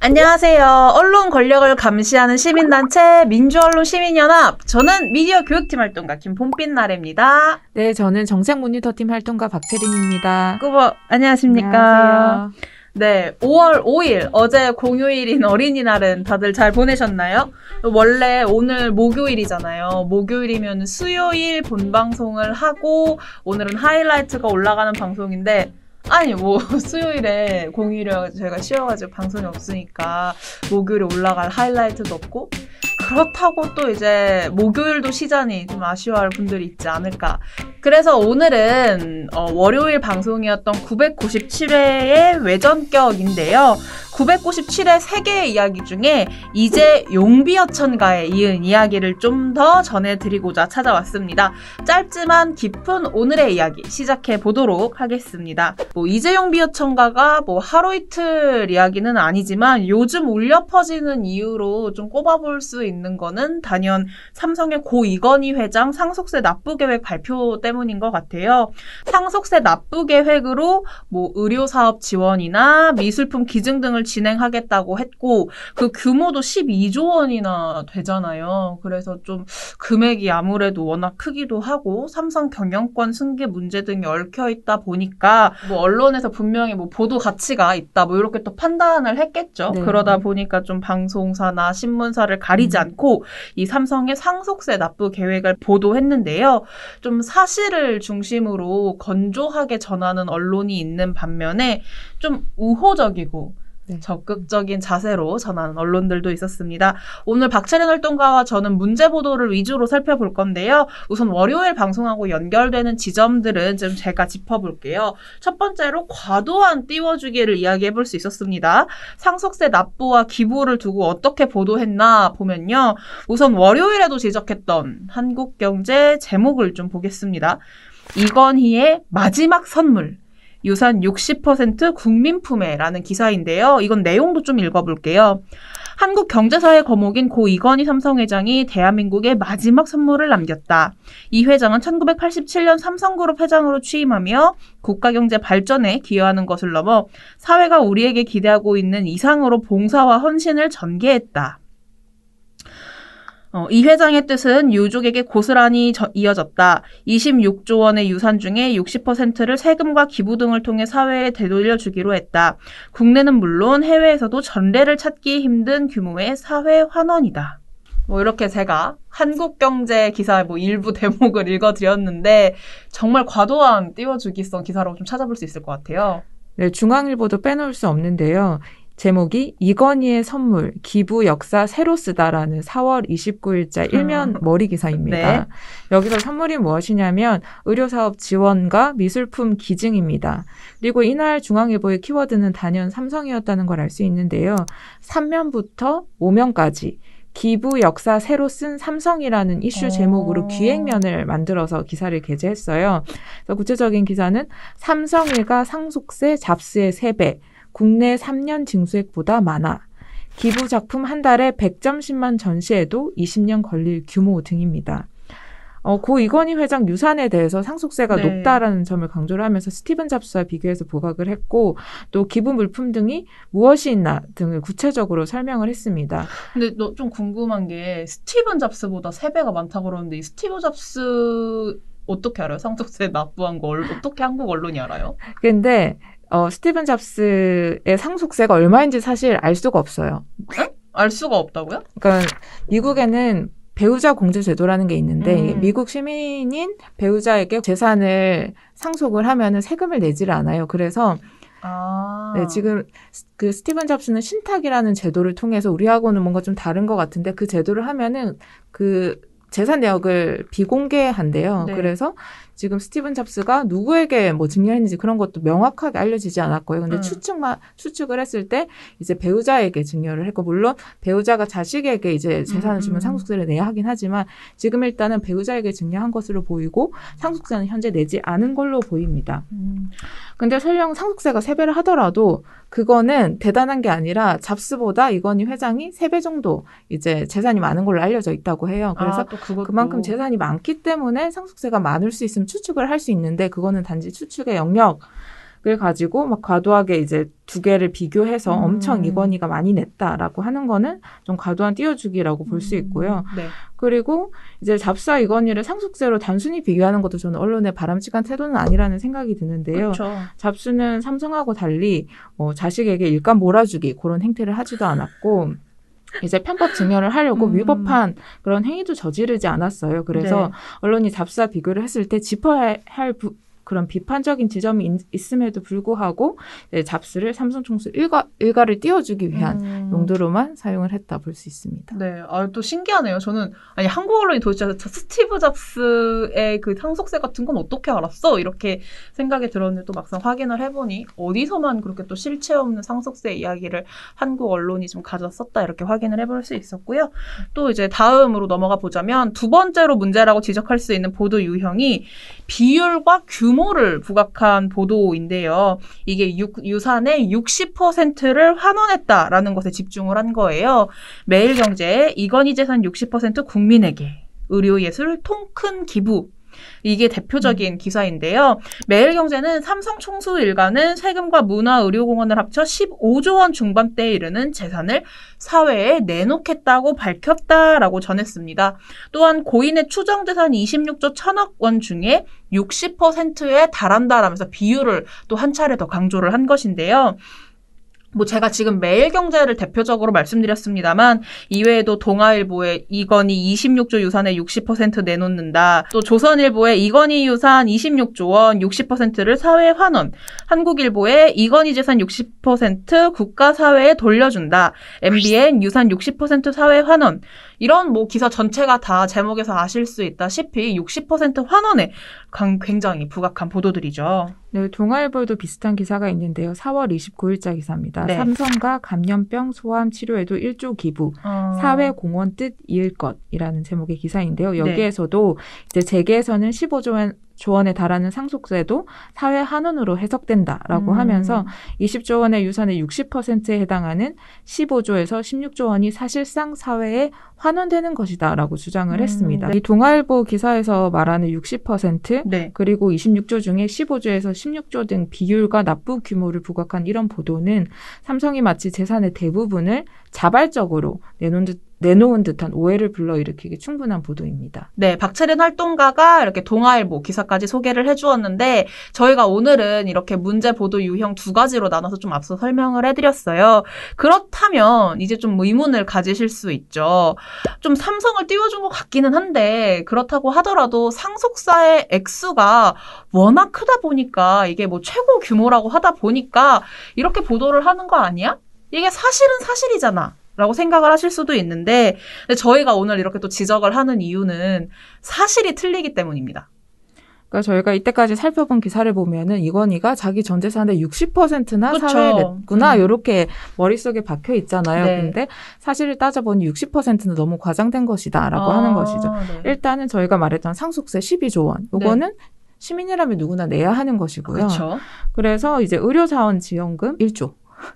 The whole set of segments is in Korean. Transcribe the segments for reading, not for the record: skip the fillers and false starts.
안녕하세요. 언론 권력을 감시하는 시민단체 민주언론시민연합. 저는 미디어 교육팀 활동가 김봄빛나래입니다. 네, 저는 정책모니터팀 활동가 박채린입니다. 안녕하십니까. 안녕하세요. 네, 5월 5일 어제 공휴일인 어린이날은 다들 잘 보내셨나요? 원래 오늘 목요일이잖아요. 목요일이면 수요일 본방송을 하고 오늘은 하이라이트가 올라가는 방송인데 아니 수요일에 공휴일에 저희가 쉬어가지고 방송이 없으니까 목요일에 올라갈 하이라이트도 없고 그렇다고 또 이제 목요일도 쉬자니 좀 아쉬워할 분들이 있지 않을까. 그래서 오늘은 월요일 방송이었던 997회의 외전격인데요. 997회 3개의 이야기 중에 이제 용비어천가에 이은 이야기를 좀 더 전해드리고자 찾아왔습니다. 짧지만 깊은 오늘의 이야기 시작해 보도록 하겠습니다. 이재용 비어천가가 하루 이틀 이야기는 아니지만 요즘 울려 퍼지는 이유로 좀 꼽아볼 수 있는 거는 단연 삼성의 고 이건희 회장 상속세 납부 계획 발표 때문인 것 같아요. 상속세 납부 계획으로 의료사업 지원이나 미술품 기증 등을 진행하겠다고 했고 그 규모도 12조 원이나 되잖아요. 그래서 좀 금액이 아무래도 워낙 크기도 하고 삼성 경영권 승계 문제 등이 얽혀 있다 보니까 언론에서 분명히 보도 가치가 있다 이렇게 또 판단을 했겠죠. 네. 그러다 보니까 좀 방송사나 신문사를 가리지 않고 이 삼성의 상속세 납부 계획을 보도했는데요. 좀 사실을 중심으로 건조하게 전하는 언론이 있는 반면에 좀 우호적이고 적극적인 자세로 전하는 언론들도 있었습니다. 오늘 박채린 활동가와 저는 문제 보도를 위주로 살펴볼 건데요. 우선 월요일 방송하고 연결되는 지점들은 좀 제가 짚어볼게요. 첫 번째로 과도한 띄워주기를 이야기해볼 수 있었습니다. 상속세 납부와 기부를 두고 어떻게 보도했나 보면요. 우선 월요일에도 지적했던 한국경제 제목을 좀 보겠습니다. 이건희의 마지막 선물. 유산 60% 국민품에라는 기사인데요. 이건 내용도 좀 읽어볼게요. 한국 경제사의 거목인 고 이건희 삼성회장이 대한민국에 마지막 선물을 남겼다. 이 회장은 1987년 삼성그룹 회장으로 취임하며 국가경제 발전에 기여하는 것을 넘어 사회가 우리에게 기대하고 있는 이상으로 봉사와 헌신을 전개했다. 이 회장의 뜻은 유족에게 고스란히 이어졌다. 26조 원의 유산 중에 60%를 세금과 기부 등을 통해 사회에 되돌려주기로 했다. 국내는 물론 해외에서도 전례를 찾기 힘든 규모의 사회 환원이다. 이렇게 제가 한국경제 기사의 일부 대목을 읽어드렸는데 정말 과도한 띄워주기성 기사라고 좀 찾아볼 수 있을 것 같아요. 네, 중앙일보도 빼놓을 수 없는데요. 제목이 이건희의 선물, 기부 역사 새로 쓰다라는 4월 29일자 일면 머리 기사입니다. 네. 여기서 선물이 무엇이냐면 의료사업 지원과 미술품 기증입니다. 그리고 이날 중앙일보의 키워드는 단연 삼성이었다는 걸 알 수 있는데요. 3면부터 5면까지 기부 역사 새로 쓴 삼성이라는 이슈 제목으로 기획면을 만들어서 기사를 게재했어요. 그래서 구체적인 기사는 삼성일가 상속세 잡스의 3배, 국내 3년 징수액보다 많아. 기부 작품 한 달에 100점씩만 전시해도 20년 걸릴 규모 등입니다. 고 이건희 회장 유산에 대해서 상속세가 높다라는 점을 강조를 하면서 스티븐 잡스와 비교해서 부각을 했고 또 기부 물품 등이 무엇이 있나 등을 구체적으로 설명을 했습니다. 근데 너 좀 궁금한 게 스티븐 잡스보다 3배가 많다고 그러는데 이 스티븐 잡스 어떻게 알아요? 상속세 납부한 거 어떻게 한국 언론이 알아요? 근데 스티븐 잡스의 상속세가 얼마인지 사실 알 수가 없어요. 에? 알 수가 없다고요? 그러니까 미국에는 배우자 공제 제도라는 게 있는데 미국 시민인 배우자에게 재산을 상속을 하면은 세금을 내지를 않아요. 그래서 네, 지금 그 스티븐 잡스는 신탁이라는 제도를 통해서 우리하고는 뭔가 좀 다른 것 같은데 그 제도를 하면은 그 재산 내역을 비공개한대요. 네. 그래서 지금 스티븐 잡스가 누구에게 증여했는지 그런 것도 명확하게 알려지지 않았고요. 근데 추측을 했을 때 이제 배우자에게 증여를 했고, 물론 배우자가 자식에게 이제 재산을 주면 상속세를 내야 하긴 하지만 지금 일단은 배우자에게 증여한 것으로 보이고 상속세는 현재 내지 않은 걸로 보입니다. 근데 설령 상속세가 3배를 하더라도 그거는 대단한 게 아니라 잡스보다 이건희 회장이 3배 정도 이제 재산이 많은 걸로 알려져 있다고 해요. 그래서 또 그것도. 그만큼 재산이 많기 때문에 상속세가 많을 수 있으면 추측을 할 수 있는데 그거는 단지 추측의 영역을 가지고 막 과도하게 이제 두 개를 비교해서 엄청 이건희가 많이 냈다라고 하는 거는 좀 과도한 띄워주기라고 볼 수 있고요. 네. 그리고 이제 잡사 이건희를 상속세로 단순히 비교하는 것도 저는 언론의 바람직한 태도는 아니라는 생각이 드는데요. 그렇죠. 잡수는 삼성하고 달리 자식에게 일감 몰아주기 그런 행태를 하지도 않았고 이제 편법 증여를 하려고 위법한 그런 행위도 저지르지 않았어요. 그래서 네. 언론이 잡사 비교를 했을 때 짚어야 할 그런 비판적인 지점이 있음에도 불구하고 잡스를 삼성 총수 일가를 띄워주기 위한 용도로만 사용을 했다 볼 수 있습니다. 네, 또 신기하네요. 저는 한국 언론이 도대체 스티브 잡스의 그 상속세 같은 건 어떻게 알았어? 이렇게 생각이 들었는데 또 막상 확인을 해보니 어디서만 그렇게 또 실체 없는 상속세 이야기를 한국 언론이 좀 가져왔었다 이렇게 확인을 해볼 수 있었고요. 또 이제 다음으로 넘어가 보자면 두 번째로 문제라고 지적할 수 있는 보도 유형이 비율과 규모를 부각한 보도인데요. 이게 유산의 60%를 환원했다라는 것에 집중을 한 거예요. 매일경제 이건희 재산 60% 국민에게 의료예술 통큰 기부. 이게 대표적인 기사인데요. 매일경제는 삼성 총수 일가는 세금과 문화, 의료공헌을 합쳐 15조 원 중반대에 이르는 재산을 사회에 내놓겠다고 밝혔다라고 전했습니다. 또한 고인의 추정재산 26조 1천억 원 중에 60%에 달한다라면서 비율을 또 한 차례 더 강조를 한 것인데요. 제가 지금 매일경제를 대표적으로 말씀드렸습니다만 이외에도 동아일보에 이건희 26조 유산의 60% 내놓는다. 또 조선일보에 이건희 유산 26조 원 60%를 사회 환원. 한국일보에 이건희 재산 60% 국가 사회에 돌려준다. MBN 유산 60% 사회 환원. 이런 기사 전체가 다 제목에서 아실 수 있다시피 60% 환원에 굉장히 부각한 보도들이죠. 네, 동아일보도 비슷한 기사가 있는데요. 4월 29일자 기사입니다. 네. 삼성과 감염병 소아암 치료에도 1조 기부, 사회 공헌 뜻 이을 것이라는 제목의 기사인데요. 여기에서도 이제 재계에서는 15조 원에 달하는 상속세도 사회 환원으로 해석된다라고 하면서 20조 원의 유산의 60%에 해당하는 15조에서 16조 원이 사실상 사회에 환원되는 것이다라고 주장을 했습니다. 이 동아일보 기사에서 말하는 60% 네. 그리고 26조 중에 15조에서 16조 등 비율과 납부 규모를 부각한 이런 보도는 삼성이 마치 재산의 대부분을 자발적으로 내놓은 듯한 오해를 불러일으키기 충분한 보도입니다. 네, 박채린 활동가가 이렇게 동아일보 기사까지 소개를 해주었는데 저희가 오늘은 이렇게 문제 보도 유형 두 가지로 나눠서 좀 앞서 설명을 해드렸어요. 그렇다면 이제 좀 의문을 가지실 수 있죠. 좀 삼성을 띄워준 것 같기는 한데 그렇다고 하더라도 상속사의 액수가 워낙 크다 보니까 이게 최고 규모라고 하다 보니까 이렇게 보도를 하는 거 아니야? 이게 사실은 사실이잖아. 라고 생각을 하실 수도 있는데 저희가 오늘 이렇게 또 지적을 하는 이유는 사실이 틀리기 때문입니다. 그러니까 저희가 이때까지 살펴본 기사를 보면은 이건희가 자기 전 재산의 60%나 그쵸. 사회에 냈구나 이렇게 머릿속에 박혀 있잖아요. 네. 근데 사실을 따져보니 60%는 너무 과장된 것이다라고 하는 것이죠. 네. 일단은 저희가 말했던 상속세 12조 원. 요거는 시민이라면 누구나 내야 하는 것이고요. 그렇죠. 그래서 이제 의료자원지원금 1조.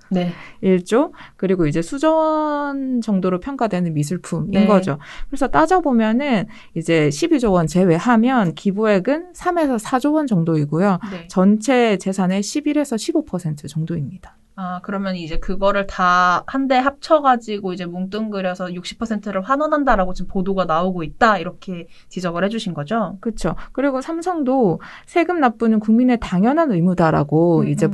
네. 1조 그리고 이제 수조 원 정도로 평가되는 미술품인 네. 거죠. 그래서 따져보면은 이제 12조 원 제외하면 기부액은 3에서 4조 원 정도이고요. 네. 전체 재산의 11에서 15% 정도입니다. 그러면 이제 그거를 다 한데 합쳐가지고 이제 뭉뚱그려서 60%를 환원한다라고 지금 보도가 나오고 있다. 이렇게 지적을 해주신 거죠? 그렇죠. 그리고 삼성도 세금 납부는 국민의 당연한 의무다라고 이제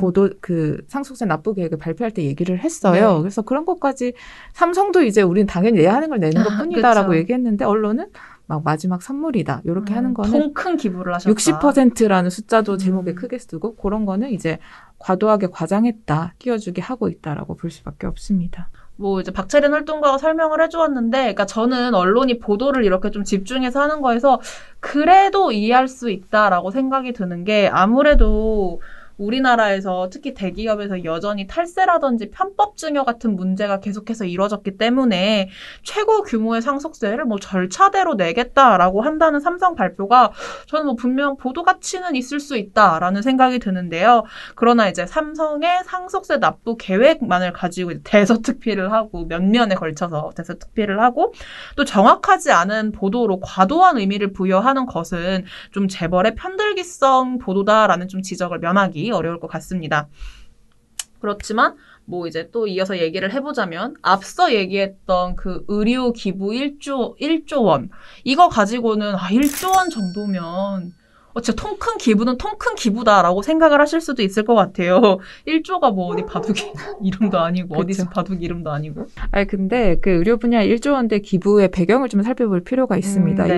상속세 납부 계획을 발표할 때 얘기를 했어요. 네. 그래서 그런 것까지 삼성도 이제 우린 당연히 내야 하는 걸 내는 것 뿐이다라고 그쵸. 얘기했는데 언론은 막 마지막 선물이다. 이렇게 하는 거는 통큰 기부를 하셨다. 60%라는 숫자도 제목에 크게 쓰고 그런 거는 이제 과도하게 과장했다. 띄워주게 하고 있다라고 볼 수밖에 없습니다. 이제 박채린 활동가가 설명을 해주었는데, 그러니까 저는 언론이 보도를 이렇게 좀 집중해서 하는 거에서 그래도 이해할 수 있다라고 생각이 드는 게 아무래도 우리나라에서 특히 대기업에서 여전히 탈세라든지 편법 증여 같은 문제가 계속해서 이뤄졌기 때문에 최고 규모의 상속세를 뭐 절차대로 내겠다라고 한다는 삼성 발표가 저는 뭐 분명 보도 가치는 있을 수 있다라는 생각이 드는데요. 그러나 이제 삼성의 상속세 납부 계획만을 가지고 대서특필을 하고 몇 년에 걸쳐서 대서특필을 하고 또 정확하지 않은 보도로 과도한 의미를 부여하는 것은 좀 재벌의 편들기성 보도다라는 좀 지적을 면하기 어려울 것 같습니다. 그렇지만 뭐 이제 또 이어서 얘기를 해보자면 앞서 얘기했던 그 의료 기부 1조 원 이거 가지고는 1조 원 정도면 진짜 통 큰 기부는 통 큰 기부다라고 생각을 하실 수도 있을 것 같아요. 1조가 뭐 어디 바둑이 이름도 아니고 그쵸. 어디서 바둑 이름도 아니고. 근데 그 의료 분야 1조 원대 기부의 배경을 좀 살펴볼 필요가 있습니다. 네.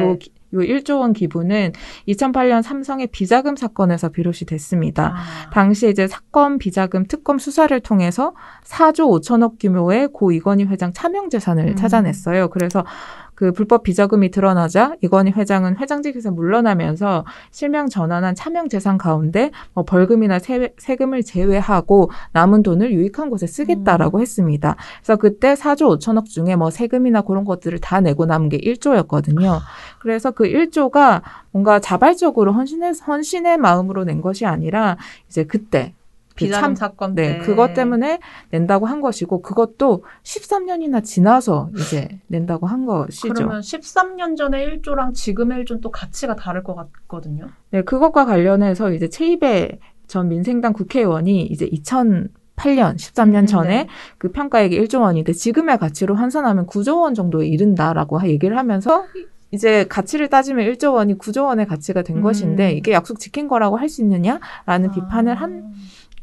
요 1조 원 기부는 2008년 삼성의 비자금 사건에서 비롯이 됐습니다. 당시 이제 사건 비자금 특검 수사를 통해서 4조 5천억 규모의 고 이건희 회장 차명 재산을 찾아냈어요. 그래서 그 불법 비자금이 드러나자 이건희 회장은 회장직에서 물러나면서 실명 전환한 차명 재산 가운데 뭐 벌금이나 세금을 제외하고 남은 돈을 유익한 곳에 쓰겠다라고 했습니다. 그래서 그때 4조 5천억 중에 뭐 세금이나 그런 것들을 다 내고 남은 게 1조였거든요. 그래서 그 1조가 뭔가 자발적으로 헌신의 마음으로 낸 것이 아니라 이제 그때 비자금 사건 때. 네, 그것 때문에 낸다고 한 것이고 그것도 13년이나 지나서 이제 낸다고 한 것이죠. 그러면 13년 전에 1조랑 지금의 1조는 또 가치가 다를 것 같거든요. 네, 그것과 관련해서 이제 최이배 전 민생당 국회의원이 이제 2008년, 13년 전에 네. 그 평가액이 1조 원인데 지금의 가치로 환산하면 9조 원 정도에 이른다라고 얘기를 하면서 이제 가치를 따지면 1조 원이 9조 원의 가치가 된 것인데 이게 약속 지킨 거라고 할 수 있느냐라는 비판을 한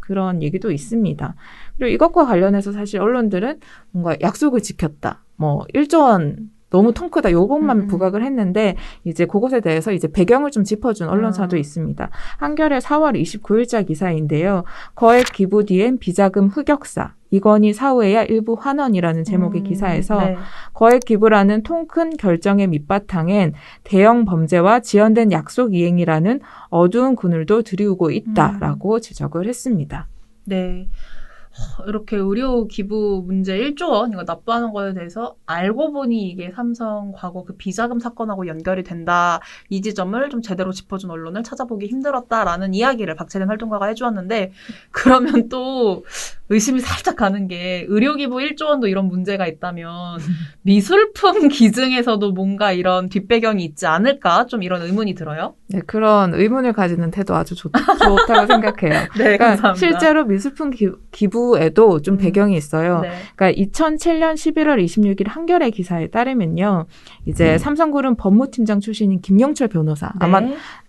그런 얘기도 있습니다. 그리고 이것과 관련해서 사실 언론들은 뭔가 약속을 지켰다. 뭐 1조 원 너무 통 크다. 요것만 부각을 했는데 이제 그것에 대해서 이제 배경을 좀 짚어준 언론사도 있습니다. 한겨레 4월 29일자 기사인데요. 거액 기부 뒤엔 비자금 흑역사. 이건희 사후에야 일부 환원이라는 제목의 기사에서 네. 거액 기부라는 통 큰 결정의 밑바탕엔 대형 범죄와 지연된 약속 이행이라는 어두운 그늘도 드리우고 있다라고 지적을 했습니다. 네. 이렇게 의료 기부 문제 1조 원 이거 납부하는 거에 대해서 알고 보니 이게 삼성 과거 그 비자금 사건하고 연결이 된다. 이 지점을 좀 제대로 짚어준 언론을 찾아보기 힘들었다라는 이야기를 박채린 활동가가 해주었는데 그러면 또 의심이 살짝 가는 게 의료기부 1조 원도 이런 문제가 있다면 미술품 기증에서도 뭔가 이런 뒷배경이 있지 않을까? 좀 이런 의문이 들어요. 네, 그런 의문을 가지는 태도 아주 좋다고 생각해요. 네, 그러니까 감사합니다. 실제로 미술품 기부에도 좀 배경이 있어요. 네. 그러니까 2007년 11월 26일 한겨레 기사에 따르면요. 이제 삼성그룹 법무팀장 출신인 김영철 변호사 아마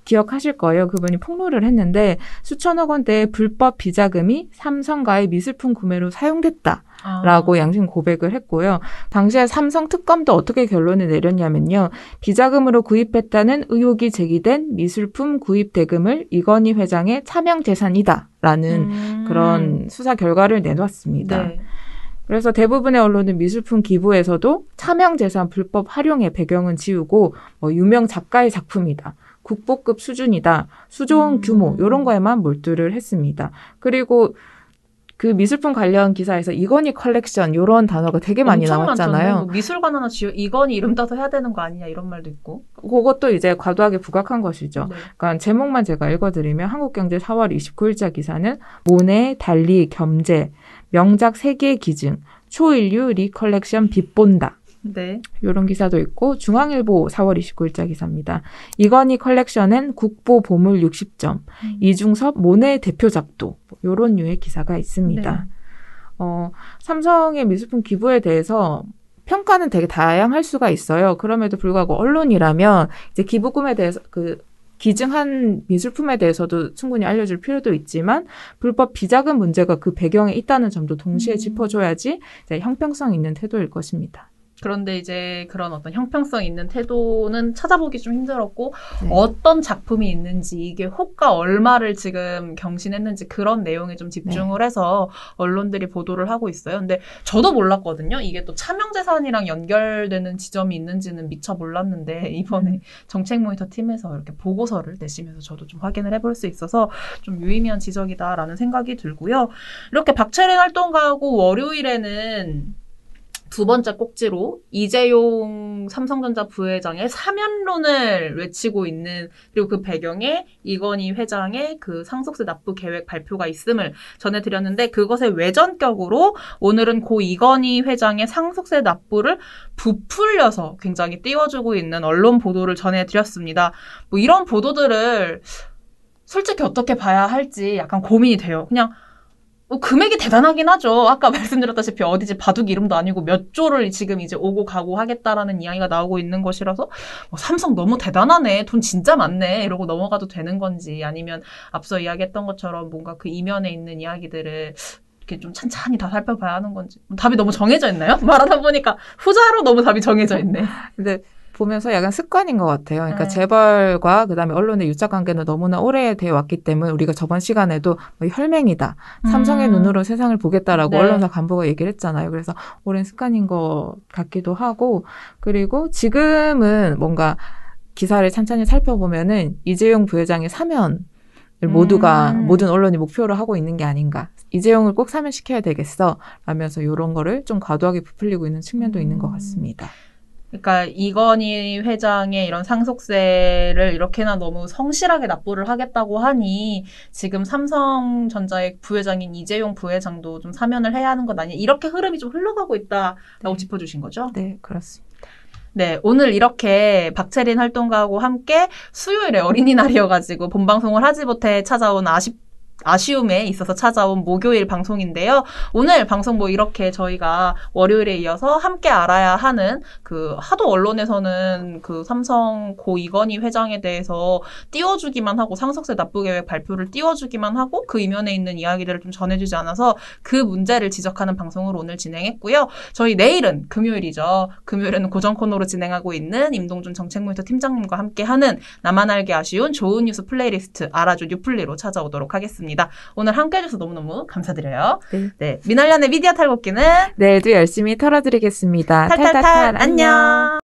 기억하실 거예요. 그분이 폭로를 했는데 수천억 원대의 불법 비자금이 삼성가의 미술품 구매로 사용됐다라고 양심 고백을 했고요. 당시에 삼성 특검도 어떻게 결론을 내렸냐면요. 비자금으로 구입했다는 의혹이 제기된 미술품 구입 대금을 이건희 회장의 차명 재산이다라는 그런 수사 결과를 내놓았습니다. 네. 그래서 대부분의 언론은 미술품 기부에서도 차명 재산 불법 활용의 배경은 지우고 유명 작가의 작품이다. 국보급 수준이다. 수조원 규모 이런 거에만 몰두를 했습니다. 그리고 그 미술품 관련 기사에서 이건희 컬렉션 이런 단어가 되게 많이 나왔잖아요. 뭐 미술관 하나 이건희 이름 따서 해야 되는 거 아니냐 이런 말도 있고. 그것도 이제 과도하게 부각한 것이죠. 네. 그러니까 제목만 제가 읽어드리면 한국경제 4월 29일자 기사는 모네, 달리, 겸재, 명작 3개의 기증, 초인류 리컬렉션 빛본다. 네. 이런 기사도 있고 중앙일보 4월 29일자 기사입니다. 이건희 컬렉션엔 국보 보물 60점, 이중섭 모네 대표작도 이런 류의 기사가 있습니다. 네. 삼성의 미술품 기부에 대해서 평가는 되게 다양할 수가 있어요. 그럼에도 불구하고 언론이라면 이제 기부금에 대해서 기증한 미술품에 대해서도 충분히 알려줄 필요도 있지만 불법 비자금 문제가 그 배경에 있다는 점도 동시에 짚어줘야지 이제 형평성 있는 태도일 것입니다. 그런데 이제 그런 어떤 형평성 있는 태도는 찾아보기 좀 힘들었고 네. 어떤 작품이 있는지 이게 호가 얼마를 지금 경신했는지 그런 내용에 좀 집중을 해서 언론들이 보도를 하고 있어요. 근데 저도 몰랐거든요. 이게 또 차명재산이랑 연결되는 지점이 있는지는 미처 몰랐는데 이번에 정책 모니터 팀에서 이렇게 보고서를 내시면서 저도 좀 확인을 해볼 수 있어서 좀 유의미한 지적이다라는 생각이 들고요. 이렇게 박채린 활동가하고 월요일에는 두 번째 꼭지로 이재용 삼성전자 부회장의 사면론을 외치고 있는, 그리고 그 배경에 이건희 회장의 그 상속세 납부 계획 발표가 있음을 전해드렸는데, 그것의 외전격으로 오늘은 고 이건희 회장의 상속세 납부를 부풀려서 굉장히 띄워주고 있는 언론 보도를 전해드렸습니다. 뭐 이런 보도들을 솔직히 어떻게 봐야 할지 약간 고민이 돼요. 그냥 금액이 대단하긴 하죠. 아까 말씀드렸다시피 어디 집 바둑 이름도 아니고 몇 조를 지금 이제 오고 가고 하겠다라는 이야기가 나오고 있는 것이라서 삼성 너무 대단하네. 돈 진짜 많네. 이러고 넘어가도 되는 건지, 아니면 앞서 이야기했던 것처럼 뭔가 그 이면에 있는 이야기들을 이렇게 좀 찬찬히 다 살펴봐야 하는 건지. 답이 너무 정해져 있나요? 말하다 보니까 후자로 너무 답이 정해져 있네. 근데 보면서 약간 습관인 것 같아요. 그러니까 재벌과 그다음에 언론의 유착 관계는 너무나 오래되어 왔기 때문에 우리가 저번 시간에도 혈맹이다. 삼성의 눈으로 세상을 보겠다라고 언론사 간부가 얘기를 했잖아요. 그래서 오랜 습관인 것 같기도 하고, 그리고 지금은 뭔가 기사를 찬찬히 살펴보면은 이재용 부회장의 사면 모두가 모든 언론이 목표로 하고 있는 게 아닌가. 이재용을 꼭 사면시켜야 되겠어 라면서 이런 거를 좀 과도하게 부풀리고 있는 측면도 있는 것 같습니다. 그러니까 이건희 회장의 이런 상속세를 이렇게나 너무 성실하게 납부를 하겠다고 하니 지금 삼성전자의 부회장인 이재용 부회장도 좀 사면을 해야 하는 것 아니냐, 이렇게 흐름이 좀 흘러가고 있다라고 짚어주신 거죠? 네, 그렇습니다. 네, 오늘 이렇게 박채린 활동가하고 함께 수요일에 어린이날이어가지고 본방송을 하지 못해 찾아온 아쉬움에 있어서 찾아온 목요일 방송인데요. 오늘 방송 뭐 이렇게 저희가 월요일에 이어서 함께 알아야 하는, 그 하도 언론에서는 그 삼성 고 이건희 회장에 대해서 띄워주기만 하고 상속세 납부 계획 발표를 띄워주기만 하고 그 이면에 있는 이야기들을 좀 전해주지 않아서 그 문제를 지적하는 방송을 오늘 진행했고요. 저희 내일은 금요일이죠. 금요일에는 고정 코너로 진행하고 있는 임동준 정책모니터 팀장님과 함께하는 나만 알기 아쉬운 좋은 뉴스 플레이리스트 알아줘 뉴플리로 찾아오도록 하겠습니다. 오늘 함께 해주셔서 너무너무 감사드려요. 네. 미날련의 미디어 탈곡기는 내일도 열심히 털어드리겠습니다. 탈탈탈 안녕.